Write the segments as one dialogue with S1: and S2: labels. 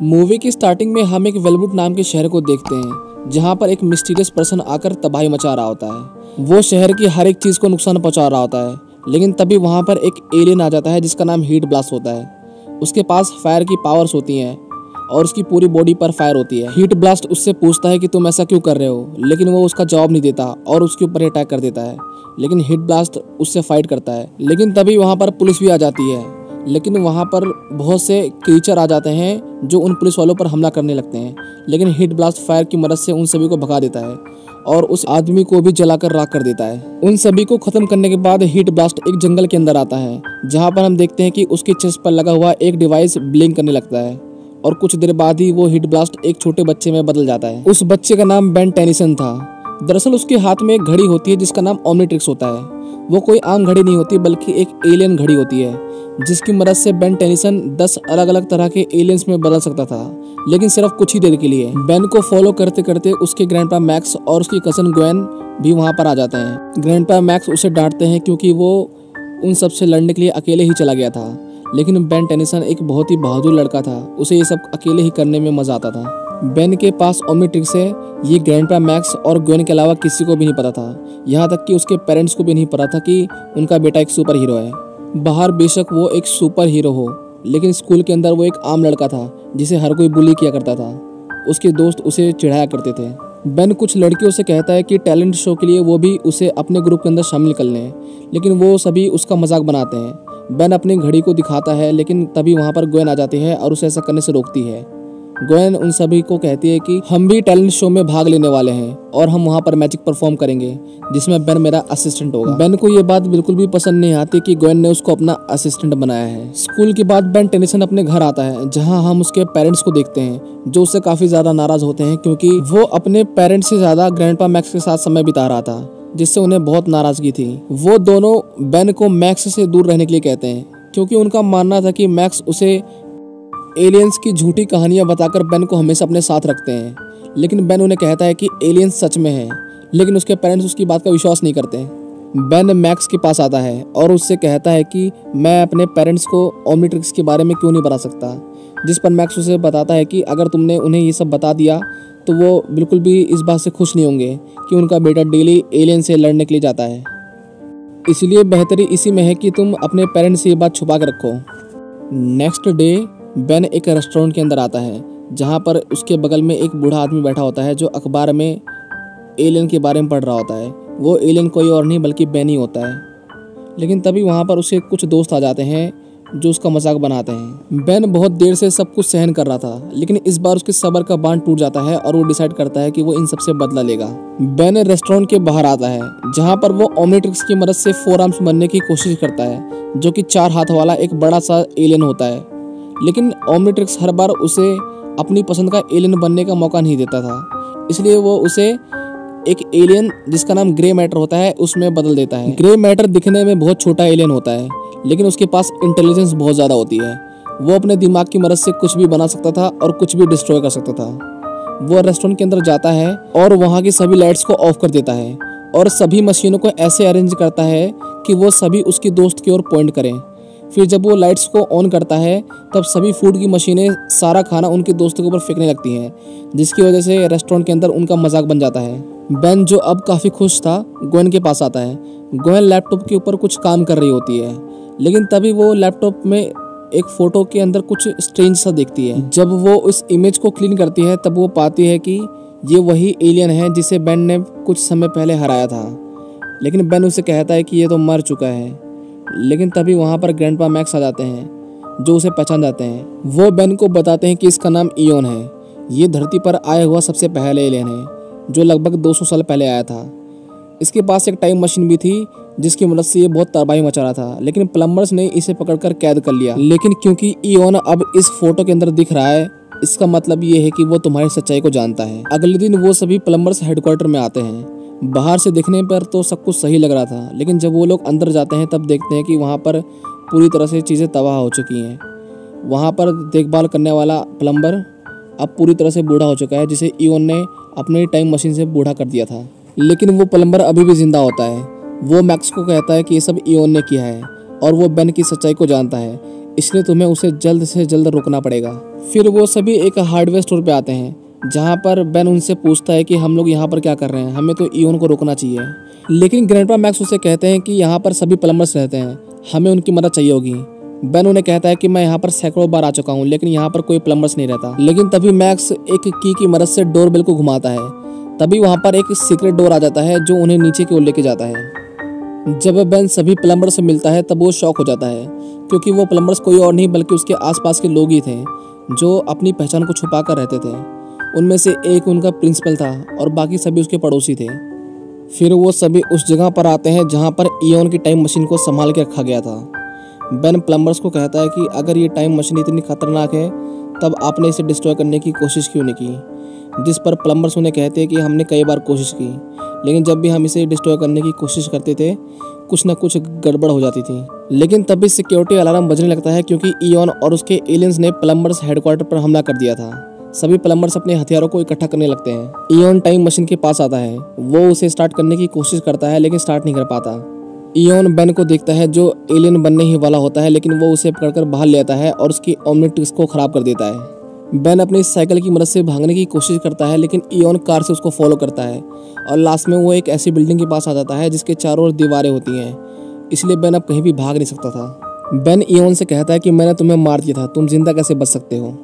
S1: Movie की starting में हम एक वेलवुड नाम के शहर को देखते हैं जहां पर एक मिस्टीरियस पर्सन आकर तबाही मचा रहा होता है। वो शहर की हर एक चीज़ को नुकसान पहुंचा रहा होता है, लेकिन तभी वहां पर एक एलियन आ जाता है जिसका नाम हीट ब्लास्ट होता है। उसके पास फायर की पावर्स होती हैं और उसकी पूरी बॉडी पर फायर होती है। हीट ब्लास्ट उससे पूछता है कि तुम ऐसा क्यों कर रहे हो, लेकिन वो उसका जवाब नहीं देता और उसके ऊपर अटैक कर देता है। लेकिन हीट ब्लास्ट उससे फाइट करता है, लेकिन तभी वहाँ पर पुलिस भी आ जाती है। लेकिन वहाँ पर बहुत से क्रीचर आ जाते हैं जो उन पुलिस वालों पर हमला करने लगते हैं, लेकिन हीट ब्लास्ट फायर की मदद से उन सभी को भगा देता है और उस आदमी को भी जलाकर राख कर देता है। उन सभी को खत्म करने के बाद हीट ब्लास्ट एक जंगल के अंदर आता है, जहाँ पर हम देखते हैं कि उसकी चेस्ट पर लगा हुआ एक डिवाइस ब्लिंक करने लगता है और कुछ देर बाद ही वो हीट ब्लास्ट एक छोटे बच्चे में बदल जाता है। उस बच्चे का नाम बेन टेनिसन था। दरअसल उसके हाथ में एक घड़ी होती है जिसका नाम ओमनीट्रिक्स होता है। वो कोई आम घड़ी नहीं होती बल्कि एक एलियन घड़ी होती है, जिसकी मदद से बेन टेनिसन 10 अलग अलग तरह के एलियंस में बदल सकता था, लेकिन सिर्फ कुछ ही देर के लिए। बेन को फॉलो करते करते उसके ग्रैंडपा मैक्स और उसकी कजन ग्वेन भी वहाँ पर आ जाते हैं। ग्रैंडपा मैक्स उसे डांटते हैं क्योंकि वो उन सब से लड़ने के लिए अकेले ही चला गया था, लेकिन बेन टेनिसन एक बहुत ही बहादुर लड़का था, उसे ये सब अकेले ही करने में मजा आता था। बेन के पास ओमनीट्रिक्स है, ये ग्रैंडपा मैक्स और ग्वेन के अलावा किसी को भी नहीं पता था। यहाँ तक कि उसके पेरेंट्स को भी नहीं पता था कि उनका बेटा एक सुपर हीरो है। बाहर बेशक वो एक सुपर हीरो हो, लेकिन स्कूल के अंदर वो एक आम लड़का था जिसे हर कोई बुली किया करता था। उसके दोस्त उसे चिढ़ाया करते थे। बेन कुछ लड़कियों से कहता है कि टैलेंट शो के लिए वो भी उसे अपने ग्रुप के अंदर शामिल कर लें, लेकिन वो सभी उसका मजाक बनाते हैं। बेन अपनी घड़ी को दिखाता है, लेकिन तभी वहाँ पर ग्वेन आ जाती है और उसे ऐसा करने से रोकती है। ग्वेन उन सभी को कहती है कि हम भी टैलेंट शो में भाग लेने वाले हैं और हम वहाँ पर मैजिक परफॉर्म करेंगे जिसमें बेन मेरा असिस्टेंट होगा। बेन को ये बात बिल्कुल भी पसंद नहीं आती कि ग्वेन ने उसको अपना असिस्टेंट बनाया है। स्कूल के बाद बेन टेनिसन अपने घर आता है, जहाँ हम उसके पेरेंट्स को देखते हैं जो उससे काफी ज्यादा नाराज होते हैं क्योंकि वो अपने पेरेंट्स से ज्यादा ग्रैंडपा मैक्स के साथ समय बिता रहा था, जिससे उन्हें बहुत नाराजगी थी। वो दोनों बेन को मैक्स से दूर रहने के लिए कहते हैं क्योंकि उनका मानना था कि मैक्स उसे एलियंस की झूठी कहानियां बताकर बेन को हमेशा अपने साथ रखते हैं। लेकिन बेन उन्हें कहता है कि एलियंस सच में है, लेकिन उसके पेरेंट्स उसकी बात का विश्वास नहीं करते। बेन मैक्स के पास आता है और उससे कहता है कि मैं अपने पेरेंट्स को ओमनीट्रिक्स के बारे में क्यों नहीं बता सकता, जिस पर मैक्स उसे बताता है कि अगर तुमने उन्हें ये सब बता दिया तो वो बिल्कुल भी इस बात से खुश नहीं होंगे कि उनका बेटा डेली एलियन से लड़ने के लिए जाता है। इसलिए बेहतरी इसी में है कि तुम अपने पेरेंट्स से ये बात छुपा कर रखो। नेक्स्ट डे बेन एक रेस्टोरेंट के अंदर आता है, जहाँ पर उसके बगल में एक बूढ़ा आदमी बैठा होता है जो अखबार में एलियन के बारे में पढ़ रहा होता है। वो एलियन कोई और नहीं बल्कि बेन ही होता है। लेकिन तभी वहाँ पर उसे कुछ दोस्त आ जाते हैं जो उसका मजाक बनाते हैं। बेन बहुत देर से सब कुछ सहन कर रहा था, लेकिन इस बार उसके सब्र का बांध टूट जाता है और वो डिसाइड करता है कि वो इन सबसे बदला लेगा। बेन रेस्टोरेंट के बाहर आता है, जहाँ पर वो ओमनीट्रिक्स की मदद से 4 आर्म्स बनने की कोशिश करता है, जो कि 4 हाथ वाला एक बड़ा सा एलियन होता है। लेकिन ओमनीट्रिक्स हर बार उसे अपनी पसंद का एलियन बनने का मौका नहीं देता था, इसलिए वो उसे एक एलियन जिसका नाम ग्रे मैटर होता है उसमें बदल देता है। ग्रे मैटर दिखने में बहुत छोटा एलियन होता है, लेकिन उसके पास इंटेलिजेंस बहुत ज़्यादा होती है। वो अपने दिमाग की मदद से कुछ भी बना सकता था और कुछ भी डिस्ट्रॉय कर सकता था। वो रेस्टोरेंट के अंदर जाता है और वहाँ की सभी लाइट्स को ऑफ कर देता है और सभी मशीनों को ऐसे अरेंज करता है कि वो सभी उसकी दोस्त की ओर पॉइंट करें। फिर जब वो लाइट्स को ऑन करता है तब सभी फूड की मशीनें सारा खाना उनके दोस्तों के ऊपर फेंकने लगती हैं, जिसकी वजह से रेस्टोरेंट के अंदर उनका मजाक बन जाता है। बेन जो अब काफ़ी खुश था ग्वेन के पास आता है। ग्वेन लैपटॉप के ऊपर कुछ काम कर रही होती है, लेकिन तभी वो लैपटॉप में एक फ़ोटो के अंदर कुछ स्ट्रेंज सा देखती है। जब वो उस इमेज को क्लीन करती है तब वो पाती है कि ये वही एलियन है जिसे बेन ने कुछ समय पहले हराया था। लेकिन बेन उसे कहता है कि ये तो मर चुका है। लेकिन तभी वहाँ पर ग्रैंडपा मैक्स आ जाते हैं जो उसे पहचान जाते हैं। वो बेन को बताते हैं कि इसका नाम इयोन है। ये धरती पर आया हुआ सबसे पहले एलियन है जो लगभग 200 साल पहले आया था। इसके पास एक टाइम मशीन भी थी जिसकी मदद से ये बहुत तबाही मचा रहा था, लेकिन प्लम्बर्स ने इसे पकड़कर कैद कर लिया। लेकिन क्योंकि इयोन अब इस फोटो के अंदर दिख रहा है, इसका मतलब ये है कि वो तुम्हारी सच्चाई को जानता है। अगले दिन वो सभी प्लम्बर्स हेडक्वार्टर में आते हैं। बाहर से दिखने पर तो सब कुछ सही लग रहा था, लेकिन जब वो लोग अंदर जाते हैं तब देखते हैं कि वहाँ पर पूरी तरह से चीज़ें तबाह हो चुकी हैं। वहाँ पर देखभाल करने वाला प्लम्बर अब पूरी तरह से बूढ़ा हो चुका है, जिसे इयोन ने अपनी टाइम मशीन से बूढ़ा कर दिया था। लेकिन वो प्लम्बर अभी भी जिंदा होता है। वो मैक्स को कहता है कि ये सब इयोन ने किया है और वो बेन की सच्चाई को जानता है, इसलिए तुम्हें उसे जल्द से जल्द रोकना पड़ेगा। फिर वो सभी एक हार्डवेयर स्टोर पे आते हैं जहाँ पर बेन उनसे पूछता है कि हम लोग यहाँ पर क्या कर रहे हैं, हमें तो इयोन को रोकना चाहिए। लेकिन ग्रैंडपा मैक्स उसे कहते हैं कि यहाँ पर सभी प्लम्बर्स रहते हैं, हमें उनकी मदद चाहिए होगी। बेन उन्हें कहता है कि मैं यहाँ पर सैकड़ों बार आ चुका हूँ लेकिन यहाँ पर कोई प्लम्बर्स नहीं रहता। लेकिन तभी मैक्स एक की मदद से डोरबेल को घुमाता है। तभी वहाँ पर एक सीक्रेट डोर आ जाता है जो उन्हें नीचे की ओर लेके जाता है। जब बेन सभी प्लम्बर से मिलता है तब वो शॉक हो जाता है क्योंकि वो प्लम्बर्स कोई और नहीं बल्कि उसके आसपास के लोग ही थे जो अपनी पहचान को छुपा कर रहते थे। उनमें से एक उनका प्रिंसिपल था और बाकी सभी उसके पड़ोसी थे। फिर वो सभी उस जगह पर आते हैं जहाँ पर इयोन की टाइम मशीन को संभाल के रखा गया था। बेन प्लम्बर्स को कहता है कि अगर ये टाइम मशीन इतनी खतरनाक है तब आपने इसे डिस्ट्रॉय करने की कोशिश क्यों नहीं की। जिस पर प्लम्बर्स उन्हें कहते हैं कि हमने कई बार कोशिश की लेकिन जब भी हम इसे डिस्ट्रॉय करने की कोशिश करते थे कुछ न कुछ गड़बड़ हो जाती थी। लेकिन तभी सिक्योरिटी अलार्म बजने लगता है क्योंकि इयोन और उसके एलियंस ने प्लम्बर्स हेडक्वार्टर पर हमला कर दिया था। सभी प्लम्बर्स अपने हथियारों को इकट्ठा करने लगते हैं। इयोन टाइम मशीन के पास आता है, वो उसे स्टार्ट करने की कोशिश करता है लेकिन स्टार्ट नहीं कर पाता। इयोन बेन को देखता है जो एलियन बनने ही वाला होता है लेकिन वो उसे पकड़कर बाहर ले आता है और उसकी ओमनिट्रिक्स को खराब कर देता है। बेन अपनी साइकिल की मदद से भागने की कोशिश करता है लेकिन इयोन कार से उसको फॉलो करता है और लास्ट में वो एक ऐसी बिल्डिंग के पास आ जाता है जिसके चारों ओर दीवारें होती हैं, इसलिए बेन अब कहीं भी भाग नहीं सकता था। बेन इयोन से कहता है कि मैंने तुम्हें मार दिया था, तुम जिंदा कैसे बच सकते हो।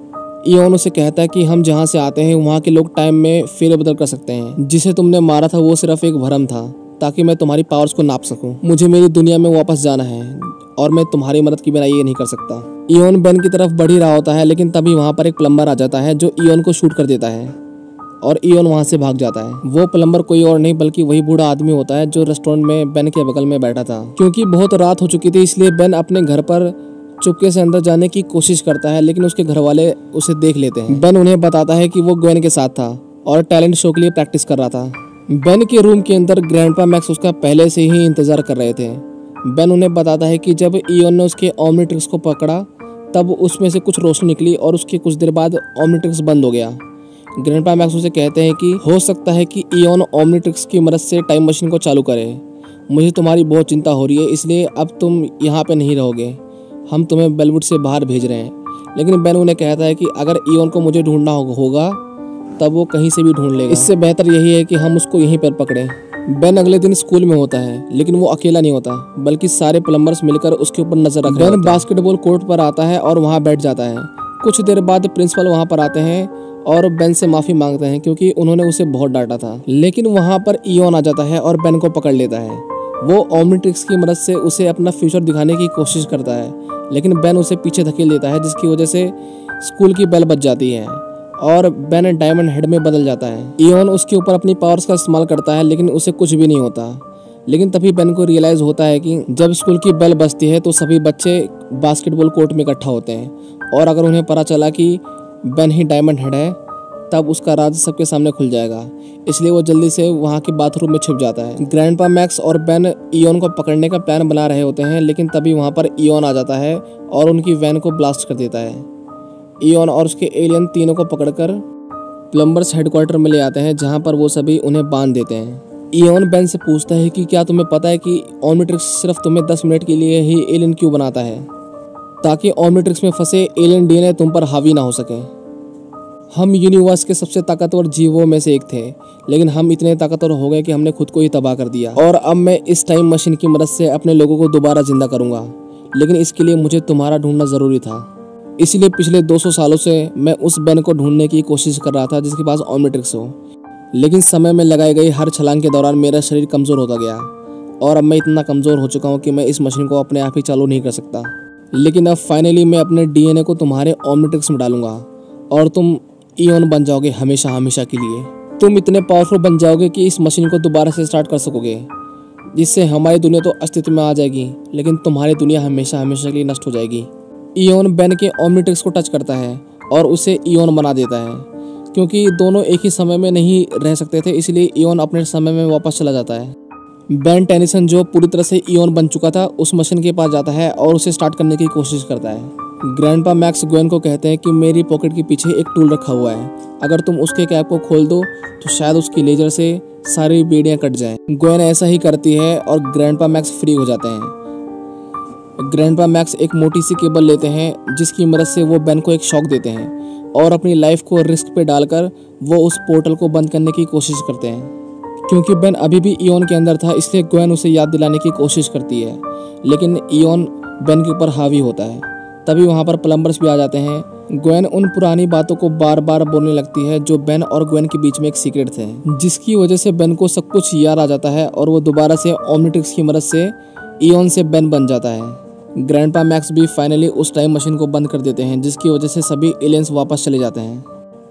S1: इयोन उसे कहता है कि हम जहाँ से आते हैं वहाँ के लोग टाइम में फेरबदल कर सकते हैं, जिसे तुमने मारा था वो सिर्फ एक भ्रम था ताकि मैं तुम्हारी पावर्स को नाप सकूं। मुझे मेरी दुनिया में वापस जाना है और मैं तुम्हारी मदद के बिना ये नहीं कर सकता। इयोन बेन की तरफ बढ़ ही रहा होता है लेकिन तभी वहाँ पर एक प्लम्बर आ जाता है जो इयोन को शूट कर देता है और इयोन वहाँ से भाग जाता है। वो प्लम्बर कोई और नहीं बल्कि वही बूढ़ा आदमी होता है जो रेस्टोरेंट में बेन के बगल में बैठा था। क्योंकि बहुत रात हो चुकी थी इसलिए बेन अपने घर पर चुपके से अंदर जाने की कोशिश करता है लेकिन उसके घर वाले उसे देख लेते हैं। बेन उन्हें बताता है कि वो ग्वेन के साथ था और टैलेंट शो के लिए प्रैक्टिस कर रहा था। बेन के रूम के अंदर ग्रैंडपा मैक्स उसका पहले से ही इंतजार कर रहे थे। बेन उन्हें बताता है कि जब इयोन ने उसके ओमनिट्रिक्स को पकड़ा तब उसमें से कुछ रोशनी निकली और उसके कुछ देर बाद ओमनिट्रिक्स बंद हो गया। ग्रैंडपा मैक्स उसे कहते हैं कि हो सकता है कि इयोन ओमनिट्रिक्स की मदद से टाइम मशीन को चालू करे। मुझे तुम्हारी बहुत चिंता हो रही है इसलिए अब तुम यहाँ पे नहीं रहोगे, हम तुम्हें बेलवुड से बाहर भेज रहे हैं। लेकिन बेन उन्हें कहता है कि अगर इयोन को मुझे ढूंढना होगा तब वो कहीं से भी ढूंढ लेगा, इससे बेहतर यही है कि हम उसको यहीं पर पकड़ें। बेन अगले दिन स्कूल में होता है लेकिन वो अकेला नहीं होता बल्कि सारे प्लम्बर्स मिलकर उसके ऊपर नजर रख रहे हैं। बेन बास्केटबॉल कोर्ट पर आता है और वहाँ बैठ जाता है। कुछ देर बाद प्रिंसिपल वहाँ पर आते हैं और बेन से माफी मांगते हैं क्योंकि उन्होंने उसे बहुत डांटा था। लेकिन वहाँ पर इयोन आ जाता है और बेन को पकड़ लेता है। वो ओमनिट्रिक्स की मदद से उसे अपना फ्यूचर दिखाने की कोशिश करता है लेकिन बेन उसे पीछे धकेल देता है जिसकी वजह से स्कूल की बेल बज जाती है और बेन डायमंड हेड में बदल जाता है। इयोन उसके ऊपर अपनी पावर्स का इस्तेमाल करता है लेकिन उसे कुछ भी नहीं होता। लेकिन तभी बेन को रियलाइज होता है कि जब स्कूल की बेल बजती है तो सभी बच्चे बास्केटबॉल कोर्ट में इकट्ठा होते हैं और अगर उन्हें पता चला कि बेन ही डायमंड हेड है तब उसका राज सबके सामने खुल जाएगा, इसलिए वो जल्दी से वहाँ के बाथरूम में छिप जाता है। ग्रैंडपा मैक्स और बेन इयोन को पकड़ने का प्लान बना रहे होते हैं लेकिन तभी वहाँ पर इयोन आ जाता है और उनकी वैन को ब्लास्ट कर देता है। इयोन और उसके एलियन तीनों को पकड़कर प्लम्बर्स हेडक्वार्टर में ले आते हैं जहाँ पर वो सभी उन्हें बांध देते हैं। इयोन बेन से पूछता है कि क्या तुम्हें पता है कि ओमनिट्रिक्स सिर्फ तुम्हें 10 मिनट के लिए ही एलियन क्यों बनाता है, ताकि ओमनिट्रिक्स में फंसे एलियन डीएनए तुम पर हावी ना हो सके। हम यूनिवर्स के सबसे ताकतवर जीवों में से एक थे लेकिन हम इतने ताकतवर हो गए कि हमने खुद को ही तबाह कर दिया और अब मैं इस टाइम मशीन की मदद से अपने लोगों को दोबारा जिंदा करूंगा, लेकिन इसके लिए मुझे तुम्हारा ढूंढना ज़रूरी था। इसलिए पिछले 200 सालों से मैं उस बेन को ढूंढने की कोशिश कर रहा था जिसके पास ओमनिट्रिक्स हो, लेकिन समय में लगाई गई हर छलांग के दौरान मेरा शरीर कमज़ोर होता गया और अब मैं इतना कमज़ोर हो चुका हूँ कि मैं इस मशीन को अपने आप ही चालू नहीं कर सकता। लेकिन अब फाइनली मैं अपने डीएनए को तुम्हारे ओमनिट्रिक्स में डालूंगा और तुम इयोन बन जाओगे हमेशा हमेशा के लिए। तुम इतने पावरफुल बन जाओगे कि इस मशीन को दोबारा से स्टार्ट कर सकोगे, जिससे हमारी दुनिया तो अस्तित्व में आ जाएगी लेकिन तुम्हारी दुनिया हमेशा हमेशा के लिए नष्ट हो जाएगी। इयोन बेन के ओमनिट्रिक्स को टच करता है और उसे इयोन बना देता है। क्योंकि दोनों एक ही समय में नहीं रह सकते थे इसलिए इयोन अपने समय में वापस चला जाता है। बेन टेनिसन जो पूरी तरह से इयोन बन चुका था उस मशीन के पास जाता है और उसे स्टार्ट करने की कोशिश करता है। ग्रैंडपा मैक्स ग्वेन को कहते हैं कि मेरी पॉकेट के पीछे एक टूल रखा हुआ है, अगर तुम उसके कैप को खोल दो तो शायद उसकी लेजर से सारी बेड़ियां कट जाएं। ग्वेन ऐसा ही करती है और ग्रैंडपा मैक्स फ्री हो जाते हैं। ग्रैंडपा मैक्स एक मोटी सी केबल लेते हैं जिसकी मदद से वो बेन को एक शॉक देते हैं और अपनी लाइफ को रिस्क पे डालकर वो उस पोर्टल को बंद करने की कोशिश करते हैं। क्योंकि बेन अभी भी इयोन के अंदर था इसलिए ग्वेन उसे याद दिलाने की कोशिश करती है, लेकिन इयोन बेन के ऊपर हावी होता है। तभी वहाँ पर प्लम्बर्स भी आ जाते हैं। ग्वेन उन पुरानी बातों को बार बार बोलने लगती है जो बेन और ग्वेन के बीच में एक सीक्रेट थे, जिसकी वजह से बेन को सब कुछ याद आ जाता है और वो दोबारा से ओमनिट्रिक्स की मदद से इयोन से बेन बन जाता है। ग्रैंडपा मैक्स भी फाइनली उस टाइम मशीन को बंद कर देते हैं जिसकी वजह से सभी एलियंस वापस चले जाते हैं।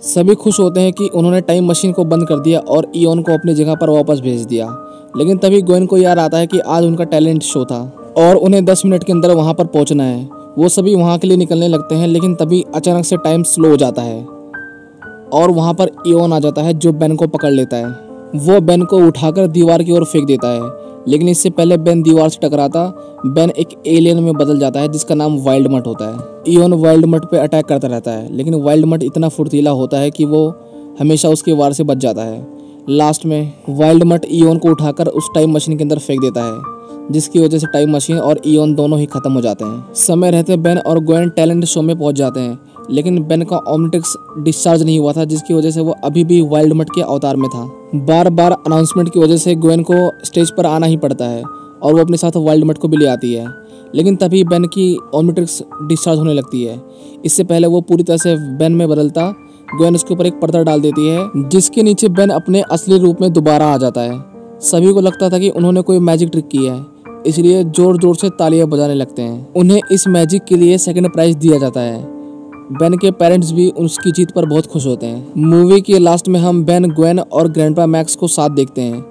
S1: सभी खुश होते हैं कि उन्होंने टाइम मशीन को बंद कर दिया और इयोन को अपनी जगह पर वापस भेज दिया। लेकिन तभी ग्वेन को याद आता है कि आज उनका टैलेंट शो था और उन्हें 10 मिनट के अंदर वहाँ पर पहुँचना है। वो सभी वहाँ के लिए निकलने लगते हैं, लेकिन तभी अचानक से टाइम स्लो हो जाता है और वहाँ पर इयोन आ जाता है जो बेन को पकड़ लेता है। वो बेन को उठाकर दीवार की ओर फेंक देता है, लेकिन इससे पहले बेन दीवार से टकराता बेन एक एलियन में बदल जाता है जिसका नाम वाइल्ड मट होता है। इयोन वाइल्ड मट पे अटैक करता रहता है, लेकिन वाइल्ड मट इतना फुर्तीला होता है कि वो हमेशा उसके वार से बच जाता है। लास्ट में वाइल्ड मट इयोन को उठाकर उस टाइम मशीन के अंदर फेंक देता है, जिसकी वजह से टाइम मशीन और इयोन दोनों ही खत्म हो जाते हैं। समय रहते बेन और ग्वेन टैलेंट शो में पहुंच जाते हैं, लेकिन बेन का ओमनिट्रिक्स डिस्चार्ज नहीं हुआ था जिसकी वजह से वो अभी भी वाइल्ड मट के अवतार में था। बार बार अनाउंसमेंट की वजह से ग्वेन को स्टेज पर आना ही पड़ता है और वो अपने साथ वाइल्ड मट को भी ले आती है, लेकिन तभी बेन की ओमनिट्रिक्स डिस्चार्ज होने लगती है। इससे पहले वो पूरी तरह से बेन में बदलता ग्वेन उसके ऊपर एक पर्दा डाल देती है जिसके नीचे बेन अपने असली रूप में दोबारा आ जाता है। सभी को लगता था कि उन्होंने कोई मैजिक ट्रिक की है, इसलिए जोर जोर से तालियां बजाने लगते हैं। उन्हें इस मैजिक के लिए सेकंड प्राइज दिया जाता है। बेन के पेरेंट्स भी उसकी जीत पर बहुत खुश होते हैं। मूवी के लास्ट में हम बेन, ग्वेन और ग्रैंडपा मैक्स को साथ देखते हैं।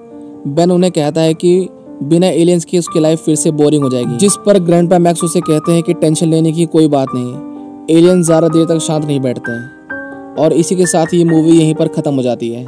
S1: बेन उन्हें कहता है कि बिना एलियंस के उसकी लाइफ फिर से बोरिंग हो जाएगी, जिस पर ग्रैंडपा मैक्स उसे कहते हैं कि टेंशन लेने की कोई बात नहीं, एलियंस ज़्यादा देर तक शांत नहीं बैठते हैं। और इसी के साथ ये मूवी यहीं पर ख़त्म हो जाती है।